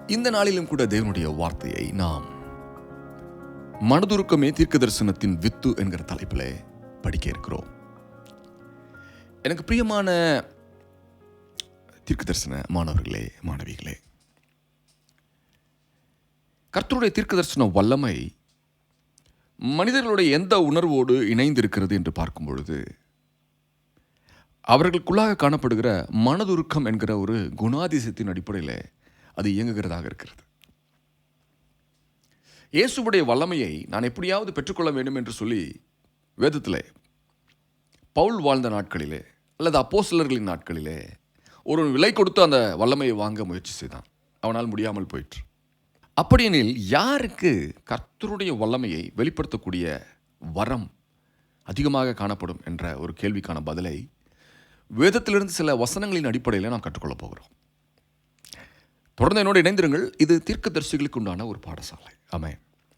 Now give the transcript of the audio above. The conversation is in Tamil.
இந்த நாளிலும் கூட தேவனுடைய வார்த்தையை நாம் மனதுருக்கமே தீர்க்க தரிசனத்தின் வித்து என்கிற தலைப்பில் படிக்க இருக்கிறோம். எனக்கு பிரியமான தீர்க்க தரிசன மாணவர்களே, மாணவிகளே, கர்த்தருடைய தீர்க்க தரிசன வல்லமை மனிதர்களுடைய எந்த உணர்வோடு இணைந்திருக்கிறது என்று பார்க்கும் பொழுது அவர்களுக்குள்ளாக காணப்படுகிற மனதுருக்கம் என்கிற ஒரு குணாதிசயத்தின் அடிப்படையில் அது இயங்குகிறதாக இருக்கிறது. இயேசுவுடைய வல்லமையை நான் எப்படியாவது பெற்றுக்கொள்ள வேண்டும் என்று சொல்லி வேதத்தில் பவுல் வாழ்ந்த நாட்களிலே அல்லது அப்போஸ்தலர்களின் நாட்களிலே ஒரு விலை கொடுத்து அந்த வல்லமையை வாங்க முயற்சி செய்தான். அவனால் முடியாமல் போயிற்று. அப்படியெனில் யாருக்கு கர்த்தருடைய வல்லமையை வெளிப்படுத்தக்கூடிய வரம் அதிகமாக காணப்படும் என்ற ஒரு கேள்விக்கான பதிலை வேதத்திலிருந்து சில வசனங்களின் அடிப்படையில் நாம் கற்றுக்கொள்ளப் போகிறோம். தொடர்ந்து என்னோடு இணைந்திருங்கள். இது தீர்க்கதரிசிகளுக்கு உண்டான ஒரு பாடசாலை. ஆமென்.